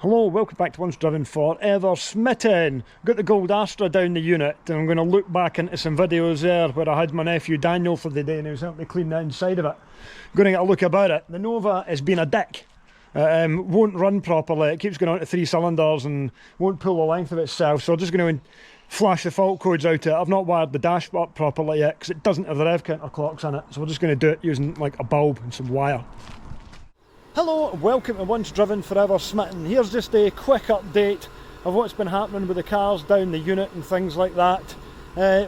Hello, welcome back to Once Driven Forever Smitten. Got the gold Astra down the unit, and I'm going to look back into some videos there where I had my nephew Daniel for the day and he was helping me clean the inside of it. Going to get a look about it. The Nova has been a dick. Won't run properly, it keeps going on to 3 cylinders and won't pull the length of itself, so I'm just going to flash the fault codes out it. I've not wired the dash up properly yet because it doesn't have the rev counter clocks in it, so we're just going to do it using like a bulb and some wire. Hello, welcome to Once Driven Forever Smitten. Here's just a quick update of what's been happening with the cars down the unit and things like that.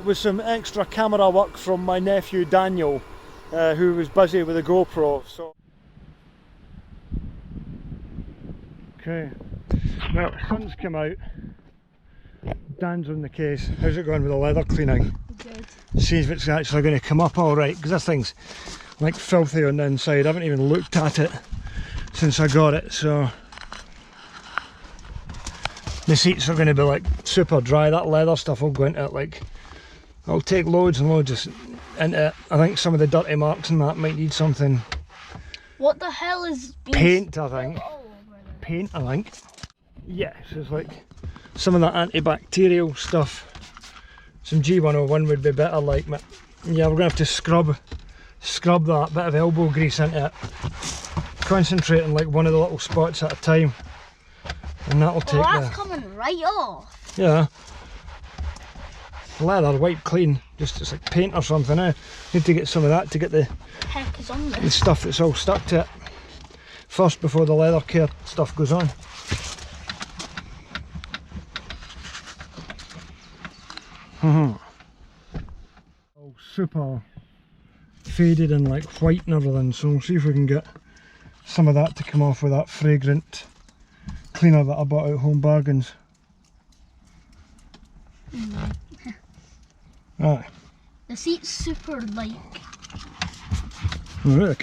With some extra camera work from my nephew Daniel, who was busy with the GoPro. So, okay, well, sun's come out. Dan's on the case. How's it going with the leather cleaning? Good. See if it's actually going to come up all right, because this thing's like filthy on the inside. I haven't even looked at it since I got it, so the seats are going to be like super dry. That leather stuff will go into it, like I'll take loads and loads into it. I think some of the dirty marks and that might need something. What the hell is paint? I think paint. I think. Yeah, so it's like some of that antibacterial stuff. Some G101 would be better, like, yeah, we're gonna have to scrub that bit of elbow grease into it. Concentrate on like one of the little spots at a time, and that'll take that's coming right off. Yeah. Leather, wipe clean, just it's like paint or something. I need to get some of that to get the heck is on this? The stuff that's all stuck to it first before the leather care stuff goes on. All super faded and like white and everything, so we'll see if we can get some of that to come off with that fragrant cleaner that I bought out Home Bargains. Right. The seat's super like... Right, the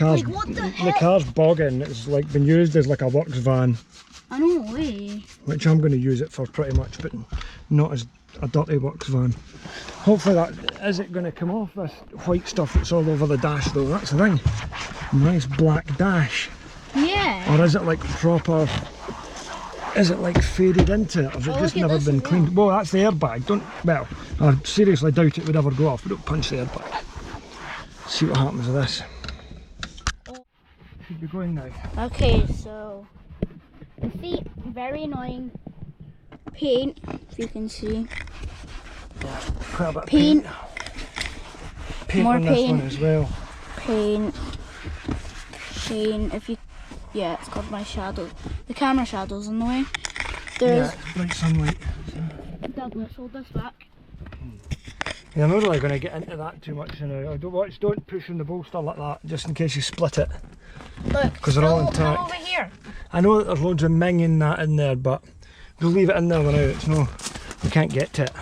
car's bogging. It's like been used as like a works van. I know way. Which I'm going to use it for pretty much, but not as a dirty works van. Hopefully that is it going to come off, this white stuff that's all over the dash though. That's the thing. Nice black dash. Yeah. Or is it like proper, is it like faded into it, or has it just never been cleaned? Well, that's the airbag. Well, I seriously doubt it would ever go off, but don't punch the airbag. See what happens with this. Should be going now. Okay, so the seat, very annoying. Paint, if you can see. Yeah, quite a bit of paint. Paint More on paint. This one as well. Paint. If you, yeah, it's got my shadow. The camera shadow's in the way. There's bright sunlight. Douglas, hold this back. Yeah, I'm not really going to get into that too much now. Don't push on the bolster like that, just in case you split it. Look, because they're all intact. over here. I know that there's loads of ming in that in there, but we'll leave it in there for now. It's no, we can't get to it.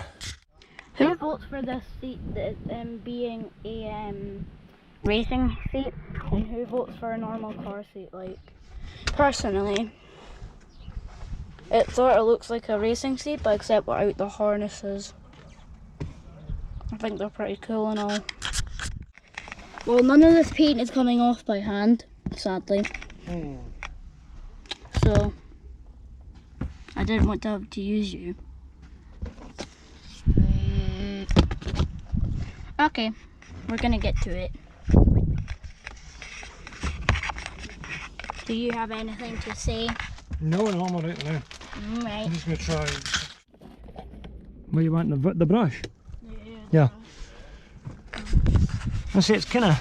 Who votes for this seat being a racing seat, and who votes for a normal car seat? Like, personally, it sort of looks like a racing seat, but except without the harnesses. I think they're pretty cool and all. Well, none of this paint is coming off by hand, sadly. So I didn't want to have to use you. Okay, we're gonna get to it. Do you have anything to say? No, I'm alright now. Right. I'm just going to try. What you want, the brush? Yeah. I say it's kind of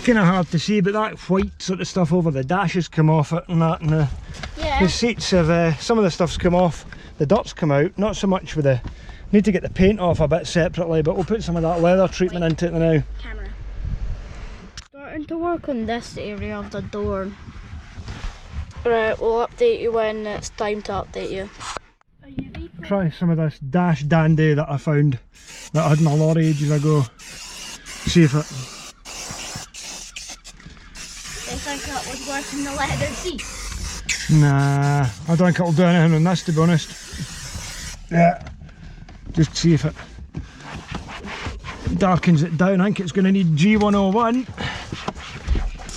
hard to see, but that white sort of stuff over the dash has come off it and that, and the seats have, some of the stuff's come off, the dirt's come out, not so much with the, need to get the paint off a bit separately, but we'll put some of that leather treatment into it now. Camera. Starting to work on this area of the door. Right, we'll update you when it's time to update you. Try some of this dash dandy that I found that I had in a lorry ages ago. See if it... They think that was worse than the leather seat? Nah, I don't think it'll do anything on this, to be honest. Yeah, just see if it darkens it down. I think it's going to need G101.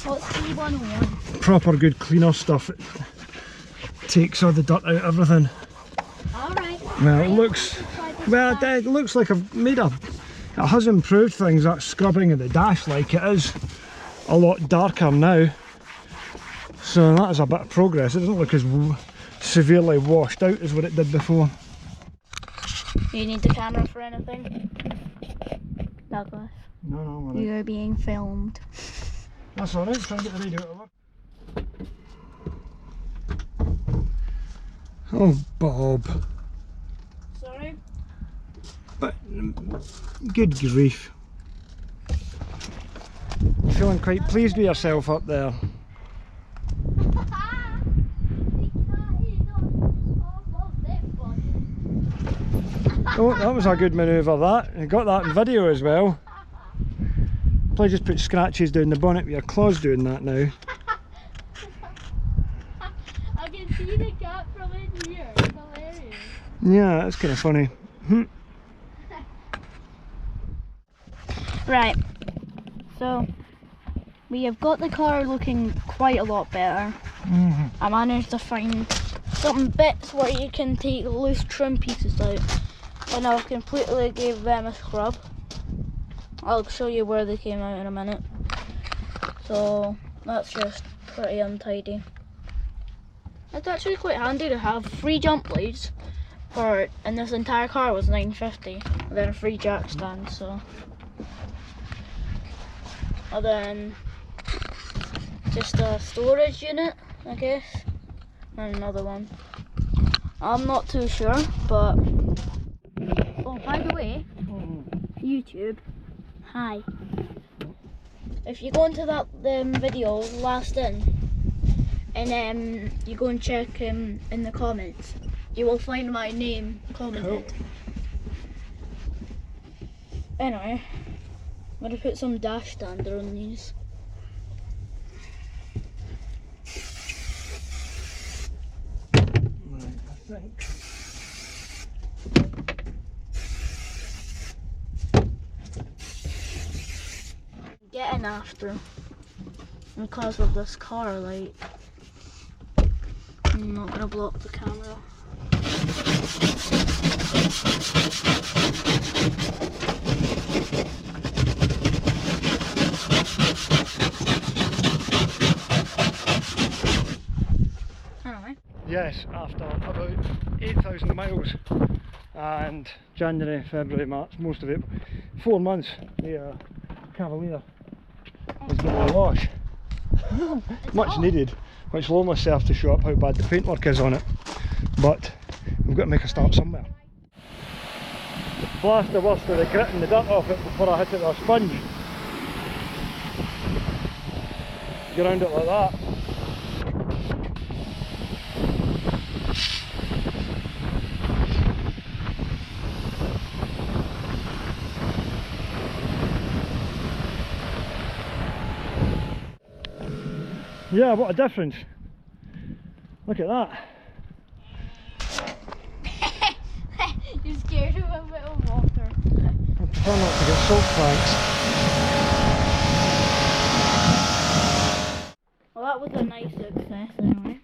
What's G101? proper good cleaner stuff. It takes all the dirt out of everything. Alright. Well, it looks like I've made it has improved things, that scrubbing of the dash. Like, it is a lot darker now, so that is a bit of progress. It doesn't look as severely washed out as what it did before. Do you need the camera for anything? Douglas. No, You're being filmed. That's alright, try and get the radio out of it. Oh, Bob. Sorry? But, good grief. Feeling quite pleased with yourself up there. Oh, that was a good manoeuvre, that. You got that in video as well. Probably just put scratches down the bonnet with your claws doing that now. I can see the cat from in here. It's hilarious. Yeah, that's kind of funny. Right, so we have got the car looking quite a lot better. I managed to find some bits where you can take loose trim pieces out, and I've completely gave them a scrub. I'll show you where they came out in a minute. So that's just pretty untidy. It's actually quite handy to have free jump leads, and this entire car was $9.50, and then a free jack stand. So, and then just a storage unit, I guess, and another one. I'm not too sure, but oh, by the way, YouTube, hi. If you go into that video last in, and you go and check in the comments, you will find my name commented. Cool. Anyway, I'm gonna put some dash stander on these. Right, I think. Getting after because of this car light. I'm not gonna block the camera. Anyway. Yes, after about 8,000 miles and January, February, March, most of it, 4 months, the Cavalier is getting a wash. Much needed, which will almost serve to show up how bad the paintwork is on it, but we've got to make a start somewhere. Blast the worst of the grit and the dirt off it before I hit it with a sponge. Go around it like that. Yeah, what a difference. Look at that. You're scared of a bit of water. I prefer not to get salt planks. Well, that was a nice success anyway.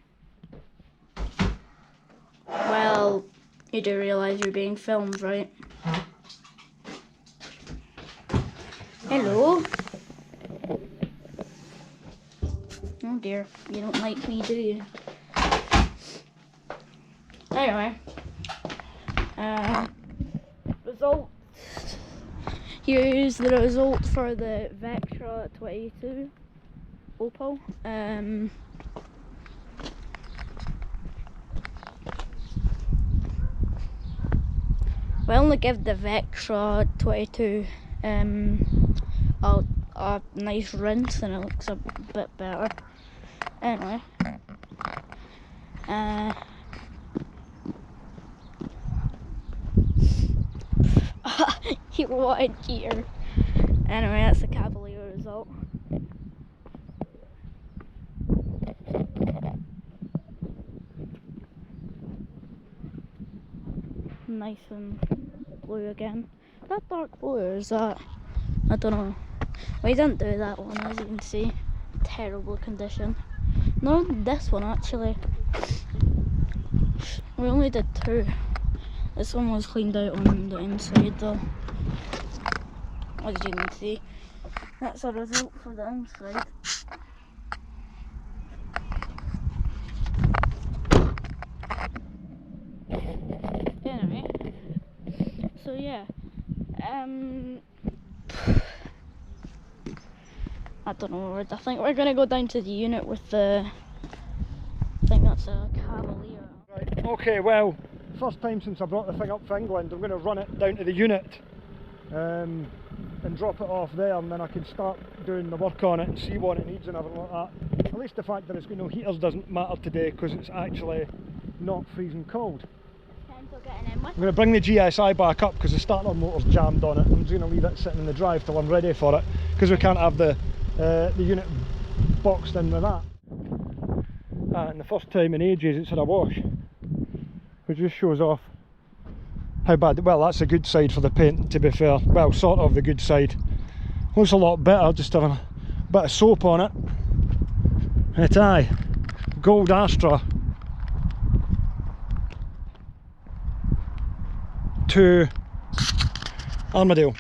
Well, you do realise you're being filmed, right? Hello. Oh dear, you don't like me, do you? Anyway, result. Here's the result for the Vectra 22 Opel. We only give the Vectra 22 a nice rinse, and it looks a bit better. Anyway, you wanted gear. Anyway, that's the Cavalier result. Nice and blue again. That dark blue, or is that? I don't know. We didn't do that one, as you can see. Terrible condition. No, this one actually. We only did 2. This one was cleaned out on the inside though. As you can see, that's a result for the inside. Anyway, so yeah, I don't know. I think we're gonna go down to the unit with the. I think that's a Cavalier. Right. Okay. Well, first time since I brought the thing up for England, I'm going to run it down to the unit and drop it off there, and then I can start doing the work on it and see what it needs and everything like that. At least the fact that it's got no heaters doesn't matter today because it's actually not freezing cold. I'm going to bring the GSi back up because the starter motor's jammed on it. I'm just going to leave it sitting in the drive till I'm ready for it because we can't have the unit boxed in with that. And the first time in ages it's had a wash, which just shows off how bad. Well, that's the good side for the paint, to be fair. Well, sort of the good side. Looks a lot better just having a bit of soap on it. But aye, gold Astra to Armadale.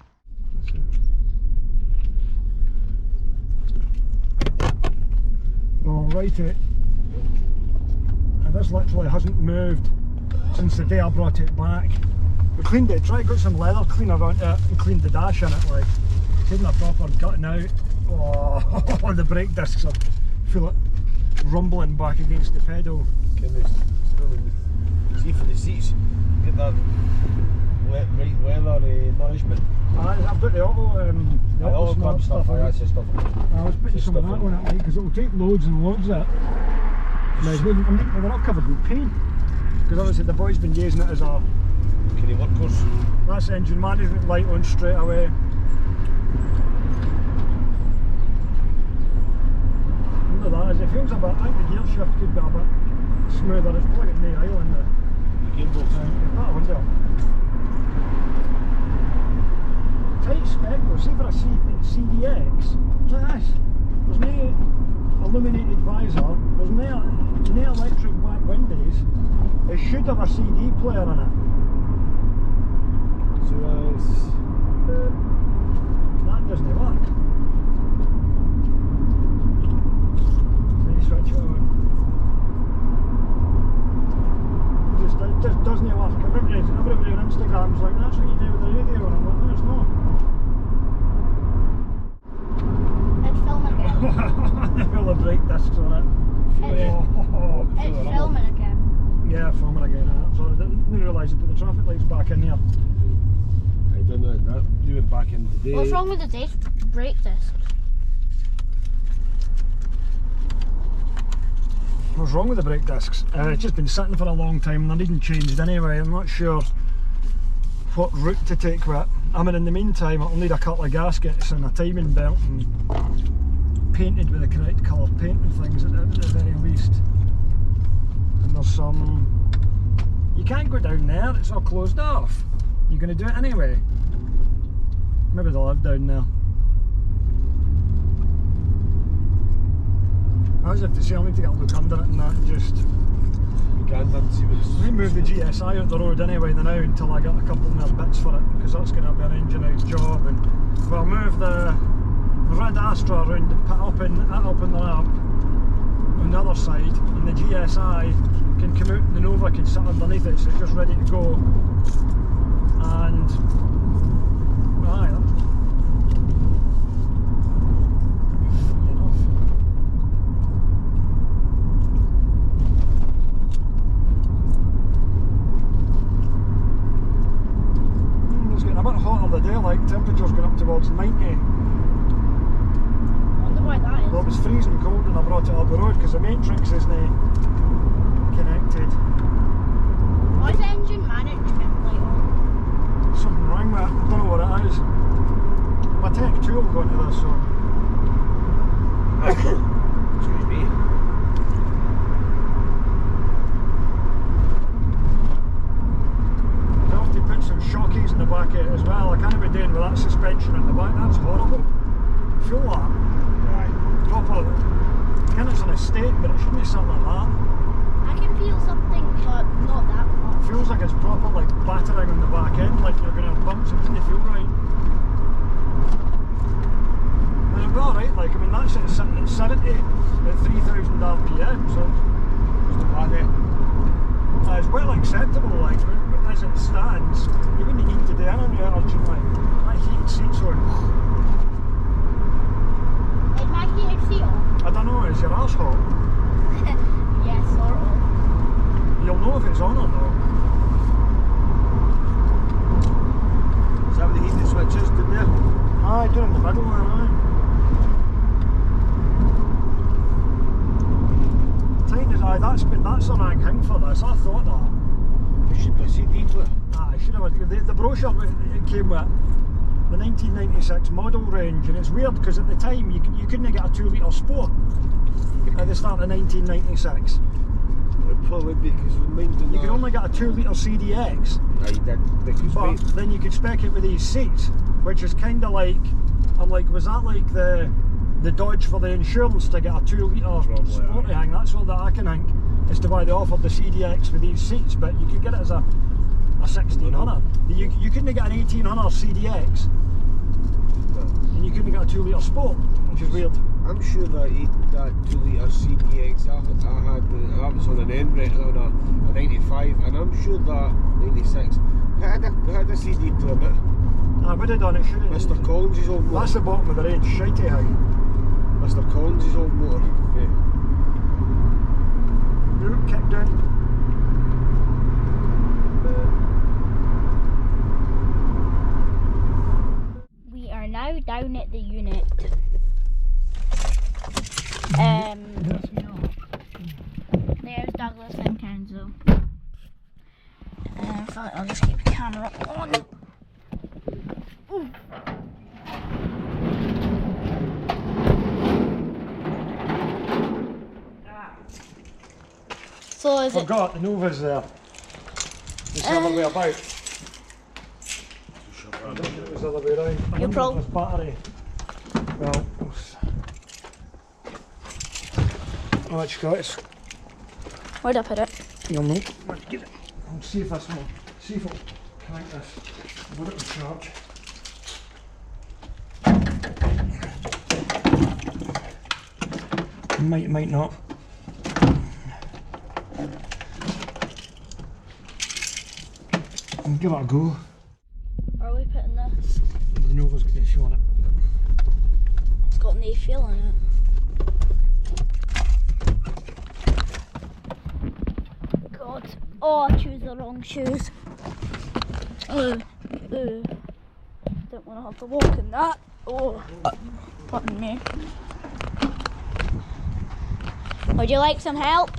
Alrighty. And this literally hasn't moved since the day I brought it back. We cleaned it dry, got some leather cleaner around it and cleaned the dash in it, like taking a proper gutting out. Oh, the brake discs, I feel it rumbling back against the pedal. See for the seats, get that right weather nourishment. I've got the auto smart stuff. That's the stuff. I was putting some of that on it, because it'll take loads and loads of it. They're not covered with paint, because obviously the boy's been using it as a Can workhorse. That's engine management light on straight away. Look at that, as it feels a bit, I think the gear shift could be a bit smoother. It's probably got no oil in there. The gearbox. That window. Tight spec though, see for a CDX, it's like this. There's no illuminated visor, there's no electric black windows. It should have a CD player in it. So that doesn't work. Let me switch it on. It just doesn't work. Everybody on Instagram's like, that's what you do with the radio, and I'm like, no, it's not. It's filming again. All the brake discs on it. It's filming again. Yeah, filming again. Sorry, I didn't realise you put the traffic lights back in here. I don't know that. Doing back in today. What's wrong with the brake discs? What's wrong with the brake discs? It's just been sitting for a long time and they're needing changed anyway. I'm not sure what route to take with it. I mean, in the meantime, I'll need a couple of gaskets and a timing belt and painted with the correct colour paint and things at the very least. And there's some... You can't go down there, it's all closed off. You're going to do it anyway. Maybe they'll live down there. I was have to say, I'll need to get a look under it and that and just... You can then see what's... I move the GSi out the road anyway now until I get a couple more bits for it, because that's going to be an engine out job. And we'll move the red Astra around and put up in the ramp on the other side, and the GSi can come out and the Nova can sit underneath it, so it's just ready to go. And right, it's getting a bit hotter the day, like temperature's going up towards 90. I wonder why that is. Well, it was freezing cold when I brought it up the road because the matrix isn't connected. Why is the engine management light on? Something wrong with it, I don't know what it is. My tech 2 will go into this, so... Excuse me. I'll have to put some shockies in the back of it as well. I can't be doing with that suspension in the back, that's horrible. Feel that? Right. Proper... Kind of it's in a state, but it shouldn't something like that. I can feel something, but not that much. It feels like it's proper like battering on the back end, like you're going to have bumps. It doesn't feel right. And it'll be alright, like, I mean, that's at 70 at 3000 RPM, so Just about it. it's well acceptable, like, but as it stands, you wouldn't need to do anything urgently. That heated seat's on. Is my heated seat on? I don't know, is your arse hot? Yes, sort of. You'll know if it's on or not. Is that what the heating switches down there? Aye, down in the middle there, aye. Tight as aye, that's a rank thing for this, I thought that. You should put CD to it. I should have. The brochure it came with the 1996 model range, and it's weird because at the time you couldn't get a 2 litre Sport at the start of 1996. It probably would be because mine did You could only get a 2 litre CDX, I did because but then you could spec it with these seats, which is kind of like, I'm like, was that like the dodge for the insurance to get a 2 litre sporty thing? That's all that I can think, is to why they offered the CDX with these seats, but you could get it as a 1600. You couldn't get an 1800 CDX, and you couldn't get a 2 litre Sport, which is weird. I'm sure that 2 litre CDX I was on an Embraer on a 95, and I'm sure that 96 had a CD player, but I would have done it, shouldn't it? Mr. Collins' old motor. That's the bottom of the range, shitey how. Mr. Collins' old motor. Yeah. Oop, kick down. We are now down at the unit. There's Douglas and Kenzo. In fact, I'll just keep the camera on. Ooh. So is it? Forgot, the Nova's there. It's the other way about. I think it was the other way around. I wonder if this battery. Well, oh, it's got it. Where'd I put it? You'll know. Get it. I'll see if this will. See if it'll connect this. Put it in charge. Might not. I'll give it a go. Are we putting this? The Nova's got the issue on it. It's got no feel in it. God. Oh, I chose the wrong shoes. Don't want to have to walk in that. Oh, pardon me. Would you like some help?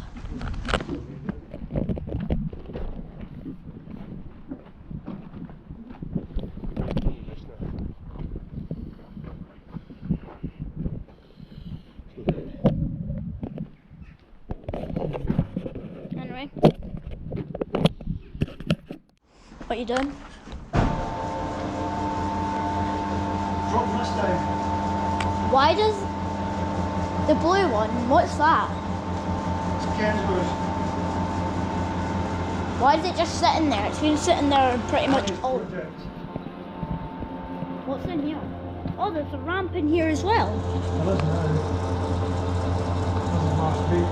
Anyway. What you doing? Drop this down. Why does the blue one, what's that? It's Kenzo's. Why is it just sitting there? It's been sitting there pretty much all. What's in here? Oh, there's a ramp in here as well. There is now. This is last week.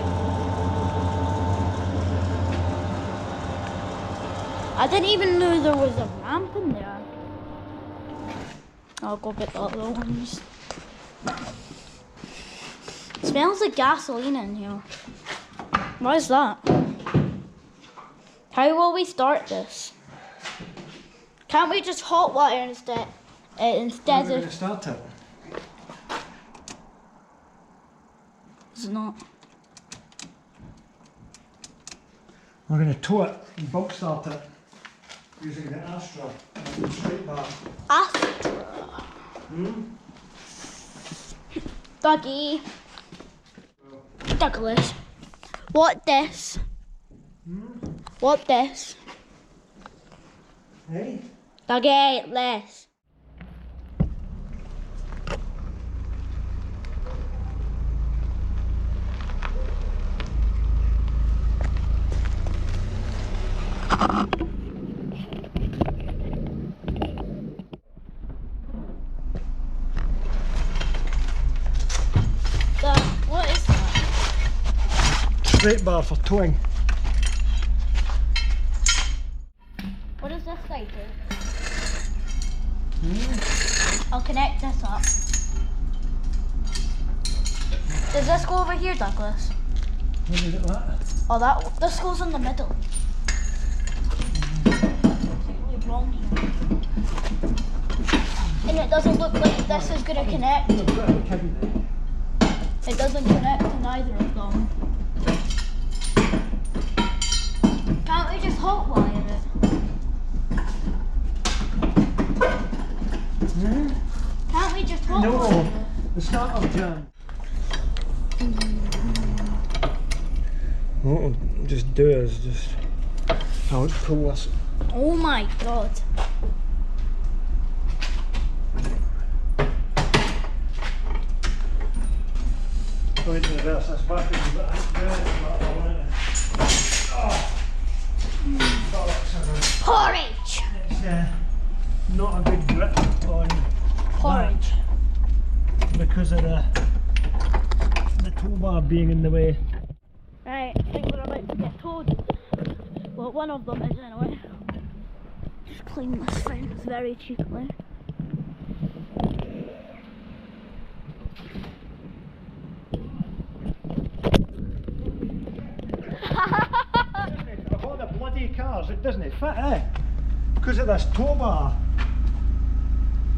I didn't even know there was a ramp in there. I'll go get the other ones. It smells like gasoline in here. What is that? How will we start this? Can't we just hot water instead We're of... going to start it. It's not. We're going to tow it and bulk start it using the Astra straight bar. Astra. Dougie. Douglas. What this? What this? Hey? Dougie, this. straight bar for towing. What does this side do? I'll connect this up. Does this go over here, Douglas? What is it, that? Oh, this goes in the middle. It's wrong here. And it doesn't look like this is going to connect. It doesn't connect to neither of them. Can't we just hotwire it? Can't we just hotwire No, it? the starter jam. What I'll just do is I'll pull this. Oh my god. Going to reverse this back a bit. Porridge! It's not a good grip on Porridge. that because of the tow bar being in the way. Right, I think we're about to get towed. Well, one of them is anyway. Just clean this thing very cheaply. Of all the bloody cars, it doesn't fit, eh? Because of this tow bar.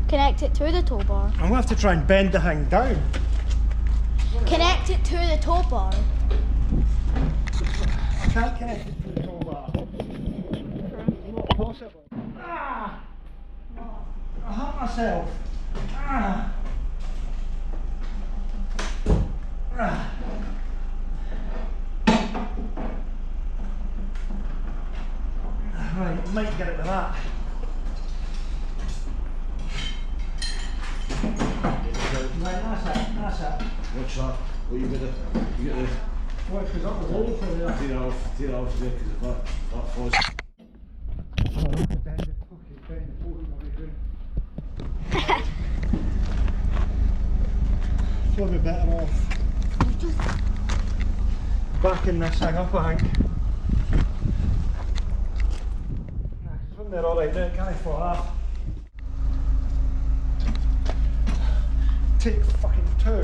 Connect it to the tow bar. I'm going to have to try and bend the thing down. Connect it to the tow bar. I can't connect it to the tow bar. Not possible. Ah! I hurt myself. Ah! Ah! Right, I might get it with that. Right, that's it. Watch that. Oh, you get the. Watch, because that was all for there. Tear off there because that falls. Probably better off backing this thing up, I think. It's when they're alright now, can't I fall off? Take fucking two.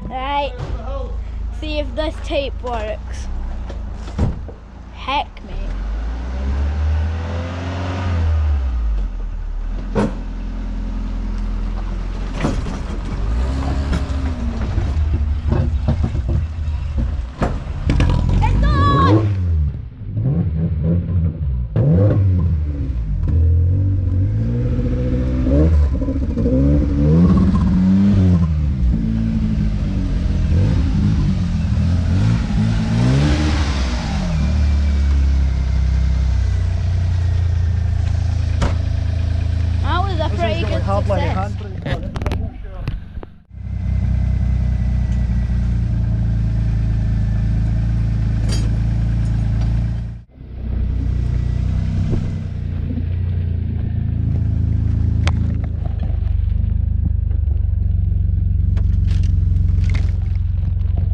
Right, see if this tape works. Heck, mate. It's on! That was a pretty good hard-line success. handbrake on it, but I'm not sure.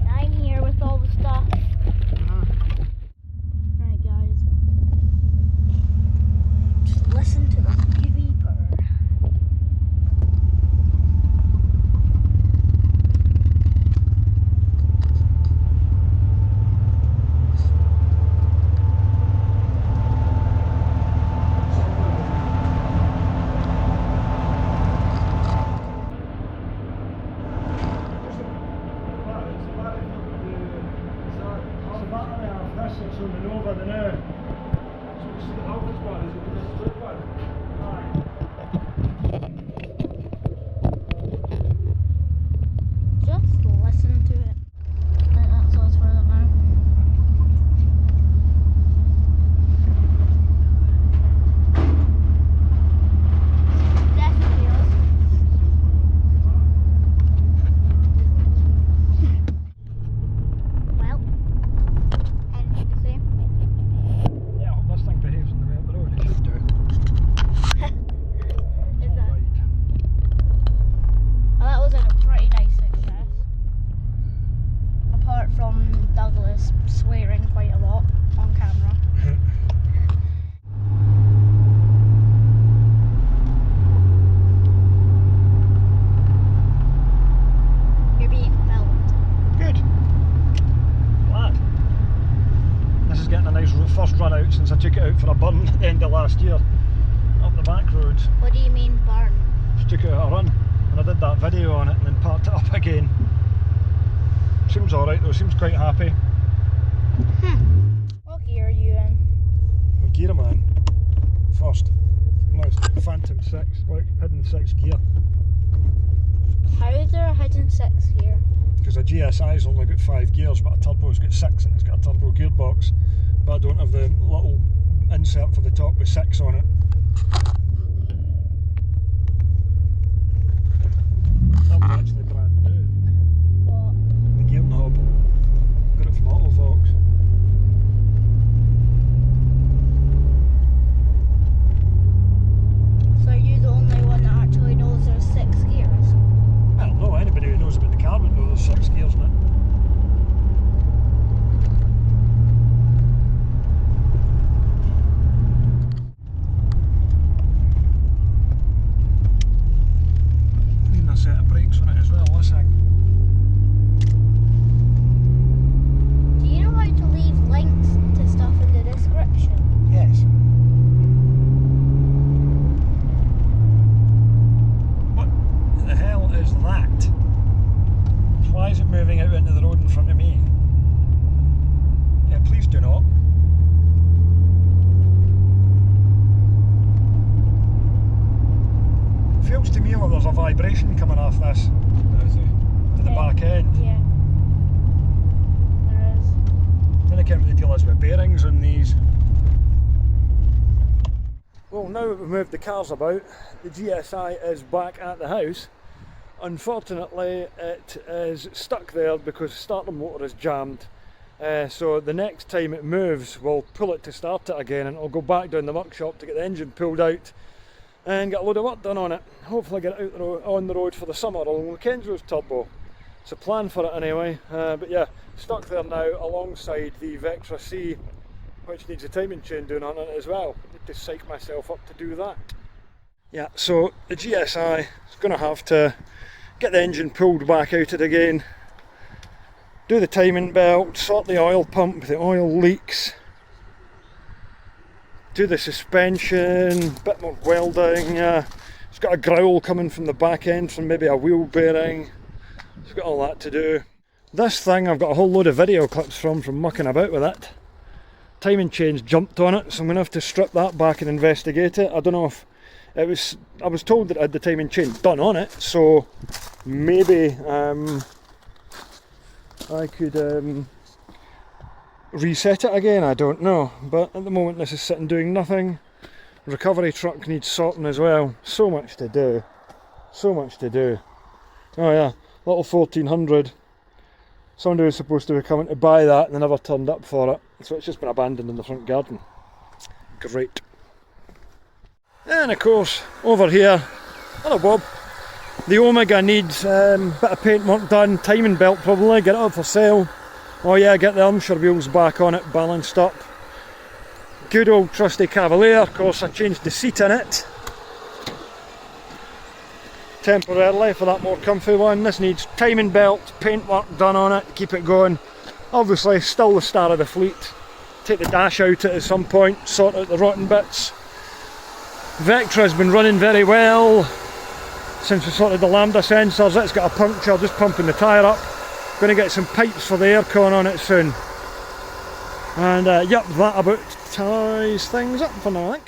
I'm here with all the stuff. Right, guys. Just listen to the beeper. Just listen to it. I think that's all for them now. Definitely us. Well, anything to say? Yeah, I hope this thing behaves on the way up the road. It should do. since I took it out for a burn at the end of last year up the back roads. What do you mean burn? Just took it out a run and I did that video on it and then parked it up again. Seems alright though, seems quite happy. What gear are you in? What gear am I in? First. No, it's Phantom 6, like hidden 6 gear. How is there a hidden 6 gear? Because a GSi's only got 5 gears, but a turbo's got 6 and it's got a turbo gearbox. But I don't have the little insert for the top with 6 on it. That was actually brand new. What? The gear knob. Got it from Autovox. So are you the only one that actually knows there's 6 gears? I don't know, anybody who knows about the car would know there's 6 gears in it. Need a set of brakes on it as well, this thing. Do you know how to leave links to stuff in the description? Yes. What the hell is that? Why is it moving out into the road in front of me? Yeah, please do not. Feels to me like there's a vibration coming off this to the back end. Yeah. There is. Then I can't really deal with bearings on these. Well, now that we've moved the cars about, the GSi is back at the house. Unfortunately, it is stuck there because the starter motor is jammed. So the next time it moves, we'll pull it to start it again and it'll go back down the workshop to get the engine pulled out and get a load of work done on it. Hopefully get it out on the road for the summer along with Kenzo's turbo. It's a plan for it anyway, but yeah, stuck there now alongside the Vectra C, which needs a timing chain doing on it as well. Need to psych myself up to do that. Yeah, so the GSi is going to have to get the engine pulled back out it again, do the timing belt, sort the oil pump if the oil leaks, do the suspension, bit more welding. It's got a growl coming from the back end from maybe a wheel bearing. It's got all that to do. This thing I've got a whole load of video clips from mucking about with it. Timing chain's jumped on it, so I'm going to have to strip that back and investigate it. I don't know if it was, I was told that it had the timing chain done on it, so maybe I could reset it again, I don't know. But at the moment this is sitting doing nothing. Recovery truck needs sorting as well. So much to do. So much to do. Oh yeah, little 1400. Somebody was supposed to be coming to buy that and they never turned up for it. So it's just been abandoned in the front garden. Great. And of course, over here, hello Bob, the Omega needs a bit of paint work done, timing belt probably, get it up for sale. Oh yeah, get the Armshire wheels back on it, balanced up. Good old trusty Cavalier, of course I changed the seat in it temporarily for that more comfy one. This needs timing belt, paint work done on it, keep it going. Obviously still the star of the fleet. Take the dash out at some point, sort out the rotten bits. Vectra's been running very well since we sorted the lambda sensors. It's got a puncture, just pumping the tyre up. Going to get some pipes for the aircon on it soon. And yep, that about ties things up for now, I think.